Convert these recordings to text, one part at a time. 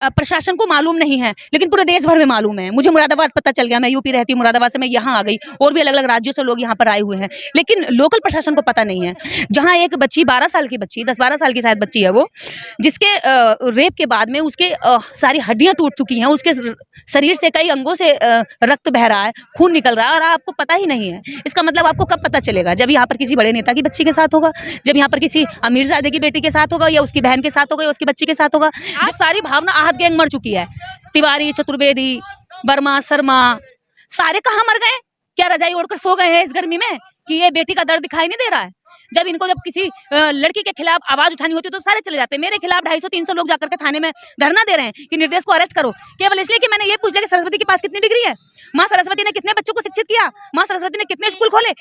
प्रशासन को मालूम नहीं है, लेकिन पूरे देश भर में मालूम है। मुझे मुरादाबाद पता चल गया, मैं यूपी रहती हूँ, मुरादाबाद से मैं यहाँ आ गई, और भी अलग अलग राज्यों से लोग यहाँ पर आए हुए हैं, लेकिन लोकल प्रशासन को पता नहीं है। जहाँ एक बच्ची 12 साल की बच्ची, 10-12 साल की शायद बच्ची है वो, जिसके रेप के बाद में उसके सारी हड्डियां टूट चुकी हैं, उसके शरीर से कई अंगों से रक्त बह रहा है, खून निकल रहा है, और आपको पता ही नहीं है। इसका मतलब आपको कब पता चलेगा? जब यहाँ पर किसी बड़े नेता की बच्ची के साथ होगा, जब यहाँ पर किसी अमीरजादे की बेटी के साथ होगा, या उसकी बहन के साथ होगा, या उसकी बच्ची के साथ होगा। आज सारी भावना आहत गैंग मर चुकी है। तिवारी, चतुर्वेदी, वर्मा, शर्मा, सारे कहाँ मर गए? क्या रजाई ओढ़कर सो गए हैं इस गर्मी में कि ये बेटी का दर्द दिखाई नहीं दे रहा है? जब किसी लड़की के खिलाफ आवाज उठानी होती है तो सारे चले जाते हैं। मेरे खिलाफ 250-300 लोग जाकर के थाने में धरना दे रहे हैं कि निर्देश को अरेस्ट करो, केवल इसलिए कि मैंने ये पूछ लिया कि सरस्वती के पास कितनी डिग्री है, माँ सरस्वती ने कितने बच्चों को शिक्षित किया, माँ सरस्वती ने कितने स्कूल खोले।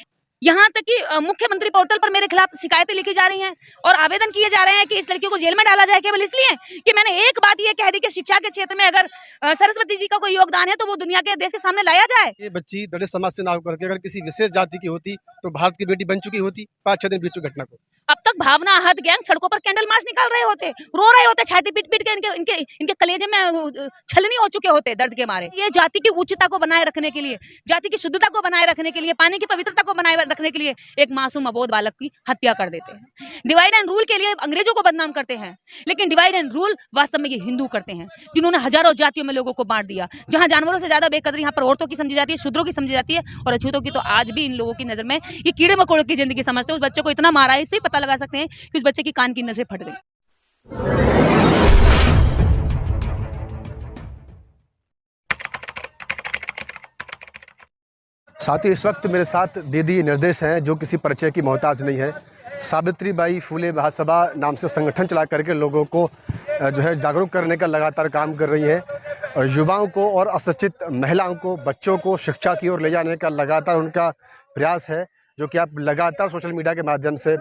यहाँ तक कि मुख्यमंत्री पोर्टल पर मेरे खिलाफ शिकायतें लिखी जा रही हैं और आवेदन किए जा रहे हैं कि इस लड़की को जेल में डाला जाए, केवल इसलिए कि मैंने एक बात ये कह दी कि शिक्षा के क्षेत्र में अगर सरस्वती जी का कोई योगदान है तो वो दुनिया के देश के सामने लाया जाए। ये बच्ची दलित समाज से ना होकर के अगर किसी विशेष जाति की होती तो भारत की बेटी बन चुकी होती 5-6 दिन बीत चुकी घटना को। अब तक भावना आहत गैंग सड़कों पर कैंडल मार्च निकाल रहे होते, रो रहे होते, छाती पीट पीट के इनके कलेजे में छलनी हो चुके होते दर्द के मारे। ये जाति की उच्चता को बनाए रखने के लिए, जाति की शुद्धता को बनाए रखने के लिए, पानी की पवित्रता को बनाए रखने के लिए एक मासूम अबोध बालक की हत्या कर देते हैं। डिवाइड एंड रूल के लिए अंग्रेजों को बदनाम करते हैं, लेकिन डिवाइड एंड रूल वास्तव में ये हिंदू करते हैं, जिन्होंने हजारों जातियों में लोगों को बांट दिया। जहां जानवरों से ज्यादा बेकदरी यहाँ पर औरतों की समझी जाती है, शूद्रों की समझी जाती है, और अछूतों की तो आज भी इन लोगों की नजर में ये कीड़े मकोड़ों की जिंदगी समझते हैं। उस बच्चे को इतना मारा है, इससे पता लगा सकते हैं कि उस बच्चे की कान की नसें फट गई। साथियों, इस वक्त मेरे साथ दीदी निर्देश हैं जो किसी परिचय की मोहताज नहीं है। सावित्रीबाई फुले महासभा नाम से संगठन चला करके लोगों को जो है जागरूक करने का लगातार काम कर रही हैं, और युवाओं को और अशिक्षित महिलाओं को, बच्चों को शिक्षा की ओर ले जाने का लगातार उनका प्रयास है, जो कि आप लगातार सोशल मीडिया के माध्यम से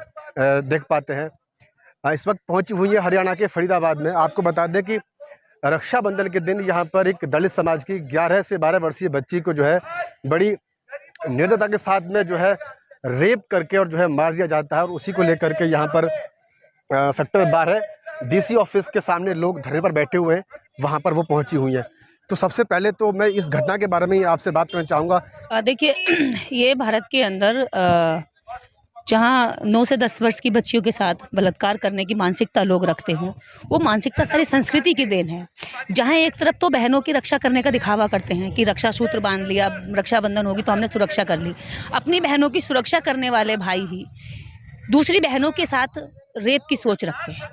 देख पाते हैं। इस वक्त पहुंची हुई है हरियाणा के फरीदाबाद में। आपको बता दें कि रक्षाबंधन के दिन यहाँ पर एक दलित समाज की 11 से 12 वर्षीय बच्ची को जो है बड़ी निर्दयता के साथ में जो है रेप करके और जो है मार दिया जाता है, और उसी को लेकर के यहाँ पर सेक्टर 12 डीसी ऑफिस के सामने लोग धरने पर बैठे हुए हैं, वहाँ पर वो पहुँची हुई हैं। तो सबसे पहले तो मैं इस घटना के बारे में ही आपसे बात करना चाहूँगा। देखिए, ये भारत के अंदर जहाँ 9 से 10 वर्ष की बच्चियों के साथ बलात्कार करने की मानसिकता लोग रखते हों, वो मानसिकता सारी संस्कृति की देन है। जहाँ एक तरफ तो बहनों की रक्षा करने का दिखावा करते हैं कि रक्षा सूत्र बांध लिया, रक्षाबंधन होगी तो हमने सुरक्षा कर ली। अपनी बहनों की सुरक्षा करने वाले भाई ही दूसरी बहनों के साथ रेप की सोच रखते हैं।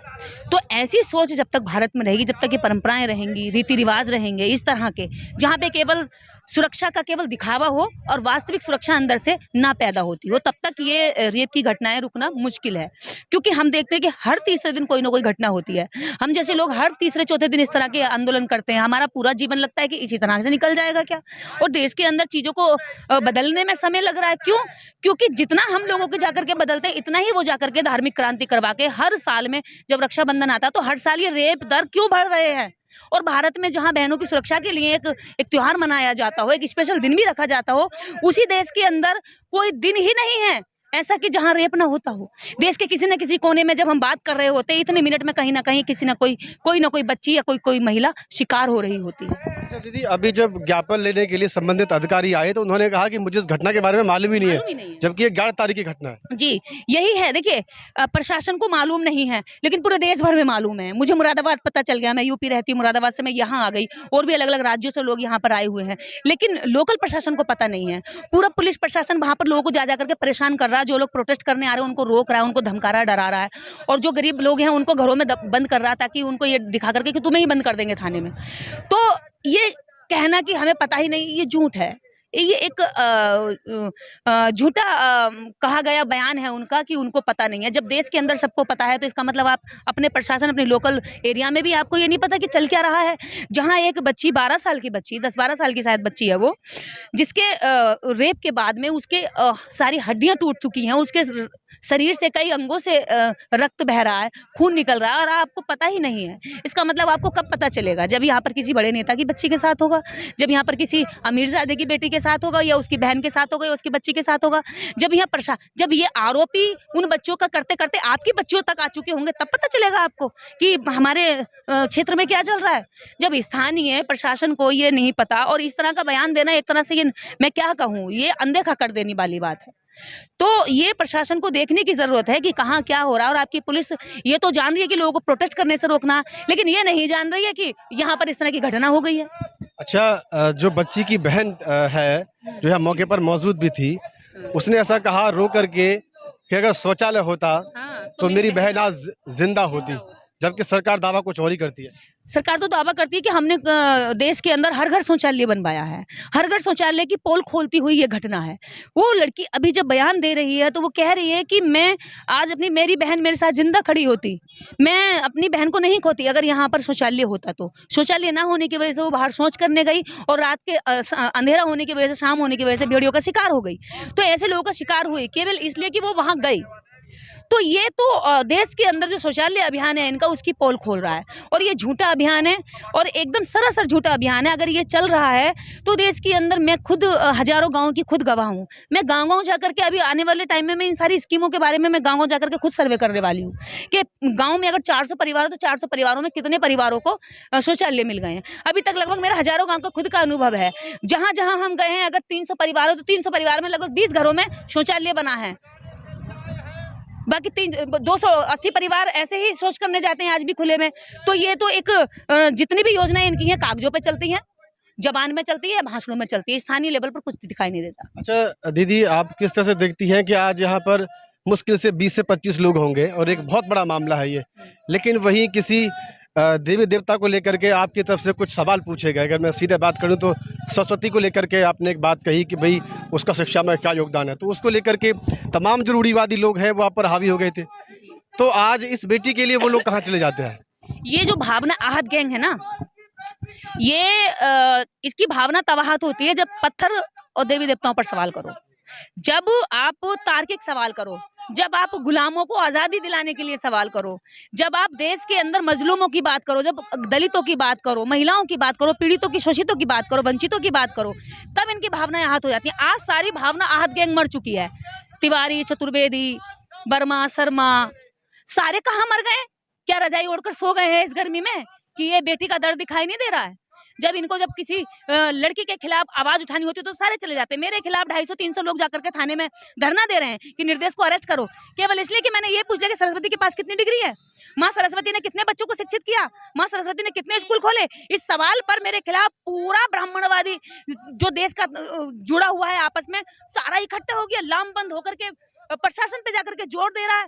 तो ऐसी सोच जब तक भारत में रहेगी, जब तक ये परंपराएं रहेंगी, रीति रिवाज रहेंगे इस तरह के, जहाँ पे केवल सुरक्षा का केवल दिखावा हो और वास्तविक सुरक्षा अंदर से ना पैदा होती हो, तब तक ये रेप की घटनाएं रुकना मुश्किल है। क्योंकि हम देखते हैं कि हर तीसरे दिन कोई ना कोई घटना होती है। हम जैसे लोग हर तीसरे चौथे दिन इस तरह के आंदोलन करते हैं। हमारा पूरा जीवन लगता है कि इसी तरह से निकल जाएगा क्या, और देश के अंदर चीज़ों को बदलने में समय लग रहा है। क्यों? क्योंकि जितना हम लोगों के जाकर के बदलते हैं, इतना ही वो जाकर के धार्मिक क्रांति करवा के हर साल में जब रक्षाबंधन आता है तो हर साल ये रेप दर क्यों बढ़ रहे हैं। और भारत में जहां बहनों की सुरक्षा के लिए एक त्योहार मनाया जाता हो, एक स्पेशल दिन भी रखा जाता हो, उसी देश के अंदर कोई दिन ही नहीं है ऐसा कि जहां रेप ना होता हो। देश के किसी न किसी कोने में जब हम बात कर रहे होते, इतने मिनट में कहीं ना कहीं किसी ना कोई बच्ची या कोई महिला शिकार हो रही होती है। अच्छा दीदी, अभी जब ज्ञापन लेने के लिए संबंधित अधिकारी आए तो उन्होंने कहा कि मुझे इस घटना के बारे में मालूम ही नहीं है, जबकि ये 11 तारीख की घटना है। जी, यही है। देखिए, प्रशासन को मालूम नहीं है, लेकिन पूरे देश भर में मालूम है। मुझे मुरादाबाद पता चल गया, मैं यूपी रहती हूँ, मुरादाबाद से मैं यहाँ आ गई, और भी अलग अलग राज्यों से लोग यहाँ पर आए हुए हैं, लेकिन लोकल प्रशासन को पता नहीं है। पूरा पुलिस प्रशासन वहाँ पर लोगों को जा करके परेशान कर रहा है। जो लोग प्रोटेस्ट करने आ रहे हैं उनको रोक रहा है, उनको धमका रहा है, डरा रहा है, और जो गरीब लोग हैं उनको घरों में बंद कर रहा है, ताकि उनको ये दिखा करके कि तुम्हें ही बंद कर देंगे थाने में। तो ये कहना कि हमें पता ही नहीं, ये झूठ है। ये एक झूठा कहा गया बयान है उनका कि उनको पता नहीं है। जब देश के अंदर सबको पता है तो इसका मतलब आप अपने प्रशासन, अपने लोकल एरिया में भी आपको ये नहीं पता कि चल क्या रहा है। जहां एक बच्ची 12 साल की बच्ची, 10-12 साल की शायद बच्ची है वो, जिसके रेप के बाद में उसके सारी हड्डियां टूट चुकी हैं, उसके शरीर से कई अंगों से रक्त बह रहा है, खून निकल रहा है और आपको पता ही नहीं है। इसका मतलब आपको कब पता चलेगा? जब यहाँ पर किसी बड़े नेता की बच्ची के साथ होगा, जब यहाँ पर किसी अमीरज़ादे की बेटी के साथ होगा या उसकी बहन के साथ होगा या उसकी बच्ची के साथ होगा। जब ये आरोपी उन बच्चों का करते-करते आपकी बच्चियों तक आ चुके होंगे, तब पता चलेगा आपको कि हमारे क्षेत्र में क्या चल रहा है। जब स्थानीय प्रशासन को ये नहीं पता और इस तरह का बयान देना, एक तरह से ये मैं क्या कहूँ, ये अनदेखा कर देने वाली बात है। तो ये प्रशासन को देखने की ज़रूरत है कि कहाँ क्या हो रहा है और आपकी पुलिस ये तो जान रही है कि लोगों को प्रोटेस्ट करने से रोकना, लेकिन ये नहीं जान रही है कि यहाँ पर इस तरह की घटना हो गई है। अच्छा, जो बच्ची की बहन है, जो है मौके पर मौजूद भी थी, उसने ऐसा कहा रो करके कि अगर शौचालय होता हाँ, तो मेरी बहन आज जिंदा होती, जबकि सरकार दावा कुछ और ही करती है। सरकार तो दावा करती है कि हमने देश के अंदर हर घर शौचालय बनवाया है, हर घर शौचालय की पोल खोलती हुई ये घटना है। वो लड़की अभी जब बयान दे रही है तो वो कह रही है कि मैं आज मेरी बहन मेरे साथ जिंदा खड़ी होती, मैं अपनी बहन को नहीं खोती अगर यहाँ पर शौचालय होता तो। शौचालय ना होने की वजह से वो बाहर शौच करने गई और रात के अंधेरा होने की वजह से, शाम होने की वजह से भेड़ियों का शिकार हो गई। तो ऐसे लोगों का शिकार हुई केवल इसलिए कि वो वहाँ गई। तो ये तो देश के अंदर जो शौचालय अभियान है इनका, उसकी पोल खोल रहा है और ये झूठा अभियान है और एकदम सरासर झूठा अभियान है। अगर ये चल रहा है तो देश के अंदर, मैं खुद हजारों गाँव की खुद गवाह हूँ। मैं गाँव-गाँव जाकर के अभी आने वाले टाइम में मैं इन सारी स्कीमों के बारे में मैं गाँव-गाँव जाकर के खुद सर्वे करने वाली हूँ कि गाँव में अगर 400 परिवार हो तो 400 परिवारों में कितने परिवारों को शौचालय मिल गए हैं। अभी तक लगभग मेरा हजारों गाँव का खुद का अनुभव है। जहाँ-जहाँ हम गए हैं, अगर 300 परिवार हो तो 300 परिवार में लगभग 20 घरों में शौचालय बना है। बाकी 280 परिवार ऐसे ही शौच करने जाते हैं आज भी खुले में। तो ये तो एक जितनी भी योजनाएं इनकी हैं कागजों पे चलती हैं, जबान में चलती है, भाषणों में चलती है, स्थानीय लेवल पर कुछ दिखाई नहीं देता। अच्छा दीदी, आप किस तरह से देखती हैं कि आज यहाँ पर मुश्किल से 20 से 25 लोग होंगे और एक बहुत बड़ा मामला है ये, लेकिन वहीं किसी देवी देवता को लेकर के आपकी तरफ से कुछ सवाल पूछे गए। अगर मैं सीधे बात करूं तो सरस्वती को लेकर के आपने एक बात कही कि भाई उसका शिक्षा में क्या योगदान है, तो उसको लेकर के तमाम जो रूढ़िवादी लोग हैं वो आप पर हावी हो गए थे। तो आज इस बेटी के लिए वो लोग कहाँ चले जाते हैं? ये जो भावना आहत गैंग है ना, ये इसकी भावना तब आहत होती है जब पत्थर और देवी देवताओं पर सवाल करो, जब आप तार्किक सवाल करो, जब आप गुलामों को आज़ादी दिलाने के लिए सवाल करो, जब आप देश के अंदर मजलूमों की बात करो, जब दलितों की बात करो, महिलाओं की बात करो, पीड़ितों की, शोषितों की बात करो, वंचितों की बात करो, तब इनकी भावनाएं आहत हो जाती हैं। आज सारी भावना आहत गैंग मर चुकी है। तिवारी, चतुर्वेदी, वर्मा, शर्मा, सारे कहाँ मर गए? क्या रजाई ओढ़कर सो गए हैं इस गर्मी में कि ये बेटी का दर्द दिखाई नहीं दे रहा है? जब किसी लड़की के खिलाफ आवाज उठानी होती है तो सारे चले जाते हैं। मेरे खिलाफ 250-300 लोग जाकर के थाने में धरना दे रहे हैं कि निर्देश को अरेस्ट करो, केवल इसलिए कि मैंने ये पूछ लिया कि सरस्वती के पास कितनी डिग्री है, माँ सरस्वती ने कितने बच्चों को शिक्षित किया, माँ सरस्वती ने कितने स्कूल खोले। इस सवाल पर मेरे खिलाफ पूरा ब्राह्मणवादी जो देश का जुड़ा हुआ है आपस में, सारा इकट्ठा हो गया, लामबंद होकर के प्रशासन पे जाकर के जोर दे रहा है।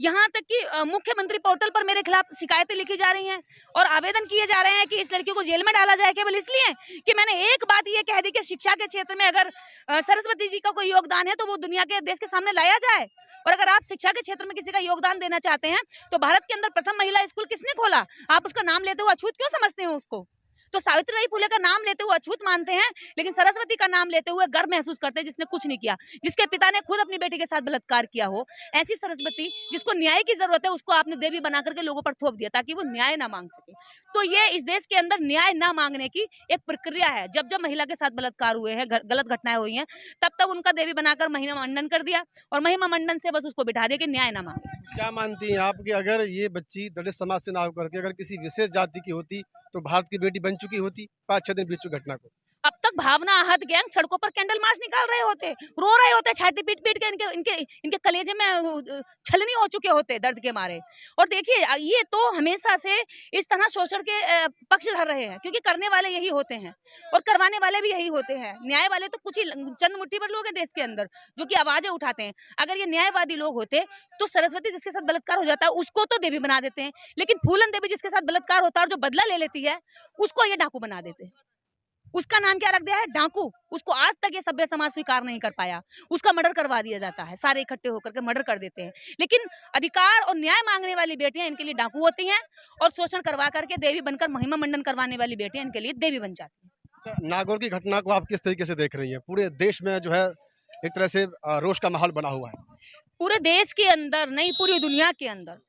यहाँ तक कि मुख्यमंत्री पोर्टल पर मेरे खिलाफ शिकायतें लिखी जा रही हैं और आवेदन किए जा रहे हैं कि इस लड़की को जेल में डाला जाए, केवल इसलिए कि मैंने एक बात ये कह दी कि शिक्षा के क्षेत्र में अगर सरस्वती जी का कोई योगदान है तो वो दुनिया के देश के सामने लाया जाए। और अगर आप शिक्षा के क्षेत्र में किसी का योगदान देना चाहते हैं तो भारत के अंदर प्रथम महिला स्कूल किसने खोला? आप उसका नाम लेते हुए अछूत क्यों समझते हैं उसको? तो सावित्रीबाई फुले का नाम लेते हुए अछूत मानते हैं, लेकिन सरस्वती का नाम लेते हुए गर्व महसूस करते हैं, जिसने कुछ नहीं किया, जिसके पिता ने खुद अपनी बेटी के साथ बलात्कार किया हो। ऐसी सरस्वती जिसको न्याय की जरूरत है, उसको आपने देवी बना करके लोगों पर थोप दिया ताकि वो न्याय ना मांग सके। तो ये इस देश के अंदर न्याय ना मांगने की एक प्रक्रिया है। जब जब महिला के साथ बलात्कार हुए हैं, गलत घटनाएं हुई हैं, तब तब उनका देवी बनाकर महिमा मंडन कर दिया और महिमा मंडन से बस उसको बिठा दिया कि न्याय ना मांगे। क्या मानती हैं आप कि अगर ये बच्ची दलित समाज से ना होकर के अगर किसी विशेष जाति की होती तो भारत की बेटी बन चुकी होती 5-6 दिन बीत चुकी घटना को? अब तक भावना आहत गैंग सड़कों पर कैंडल मार्च निकाल रहे होते, रो रहे होते, छाती पीट पीट के इनके कलेजे में छलनी हो चुके होते दर्द के मारे। और देखिए ये तो हमेशा से इस तरह शोषण के पक्ष धर रहे हैं, क्योंकि करने वाले यही होते हैं और करवाने वाले भी यही होते हैं। न्याय वाले तो कुछ ही चंद मुट्ठी भर लोग हैं देश के अंदर जो कि आवाजें उठाते हैं। अगर ये न्यायवादी लोग होते तो सरस्वती जिसके साथ बलात्कार हो जाता है उसको तो देवी बना देते हैं, लेकिन फूलन देवी जिसके साथ बलात्कार होता है और जो बदला ले लेती है उसको ये डाकू बना देते हैं। उसका नाम क्या रख दिया है? डाकू। उसको आज तक ये सभ्य समाज स्वीकार नहीं कर पाया, उसका मर्डर करवा दिया जाता है, सारे इकट्ठे होकर के मर्डर कर देते हैं। लेकिन अधिकार और न्याय मांगने वाली बेटियां इनके लिए डाकू होती हैं और शोषण करवा करके देवी बनकर महिमा मंडन करवाने वाली बेटियां इनके लिए देवी बन जाती हैं। अच्छा, नागौर की घटना को आप किस तरीके से देख रही हैं? पूरे देश में जो है एक तरह से रोष का माहौल बना हुआ है। पूरे देश के अंदर नहीं, पूरी दुनिया के अंदर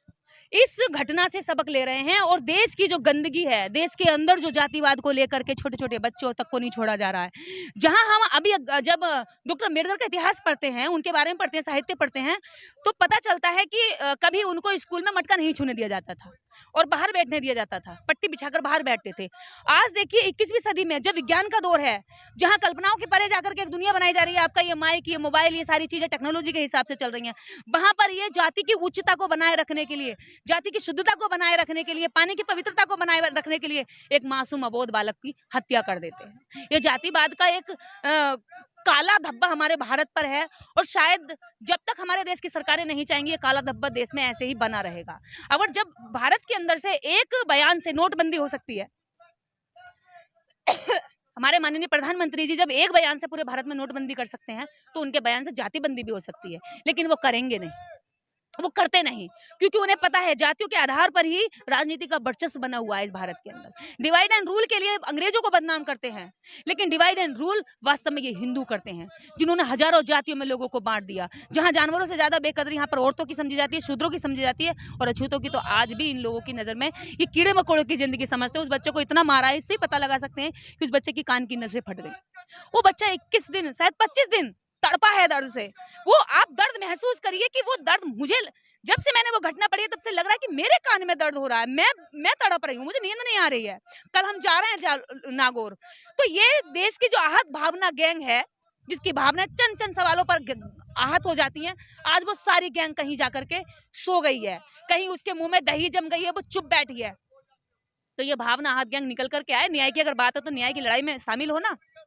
इस घटना से सबक ले रहे हैं। और देश की जो गंदगी है, देश के अंदर जो जातिवाद को लेकर के छोटे छोटे बच्चों तक को नहीं छोड़ा जा रहा है। जहां हम अभी जब डॉक्टर अम्बेडकर का इतिहास पढ़ते हैं, उनके बारे में पढ़ते हैं, साहित्य पढ़ते हैं, तो पता चलता है कि कभी उनको स्कूल में मटका नहीं छूने दिया जाता था और बाहर बैठने दिया जाता था, पट्टी बिछाकर बाहर बैठते थे। आज देखिए 21वीं सदी में जब विज्ञान का दौर है, जहां कल्पनाओं के परे जाकर के एक दुनिया बनाई जा रही है, आपका ये माइक, ये मोबाइल, ये सारी चीजें टेक्नोलॉजी के हिसाब से चल रही हैं, वहां पर ये जाति की उच्चता को बनाए रखने के लिए, जाति की शुद्धता को बनाए रखने के लिए, पानी की पवित्रता को बनाए रखने के लिए एक मासूम अबोध बालक की हत्या कर देते हैं। ये जातिवाद का एक काला धब्बा हमारे भारत पर है और शायद जब तक हमारे देश की सरकारें नहीं चाहेंगी, ये काला धब्बा देश में ऐसे ही बना रहेगा। अगर जब भारत के अंदर से एक बयान से नोटबंदी हो सकती है हमारे माननीय प्रधानमंत्री जी जब एक बयान से पूरे भारत में नोटबंदी कर सकते हैं, तो उनके बयान से जातिबंदी भी हो सकती है, लेकिन वो करेंगे नहीं, वो करते नहीं, क्योंकि उन्हें पता है जातियों के आधार पर ही राजनीति का वर्चस्व बना हुआ है इस भारत के अंदर। डिवाइड एंड रूल के लिए अंग्रेजों को बदनाम करते हैं, लेकिन डिवाइड एंड रूल वास्तव में ये हिंदू करते हैं, जिन्होंने हजारों जातियों में लोगों को बांट दिया। जहां जानवरों से ज्यादा बेकदरी यहाँ पर औरतों की समझी जाती है, शूद्रों की समझी जाती है, और अछूतों की तो आज भी इन लोगों की नजर में ये कीड़े मकोड़ों की जिंदगी समझते हैं। उस बच्चे को इतना मारा है, इससे ही पता लगा सकते हैं कि उस बच्चे की कान की नसें फट गई। वो बच्चा 21 दिन, शायद 25 दिन तड़पा है दर्द से। वो आप दर्द महसूस करिए कि वो दर्द मुझे, जब से मैंने वो घटना पढ़ी है तब से लग रहा है कि मेरे कान में दर्द हो रहा है, मैं तड़प रही हूँ, मुझे नींद नहीं आ रही है। कल हम जा रहे हैं नागौर, तो ये देश की जो आहत भावना गैंग है, जिसकी भावना चंद चंद सवालों पर आहत हो जाती हैं, आज वो सारी गैंग कहीं जाकर के सो गई है, कहीं उसके मुंह में दही जम गई है, वो चुप बैठी है। तो ये भावना आहत गैंग निकल करके आए। न्याय की अगर बात हो तो न्याय की लड़ाई में शामिल हो ना,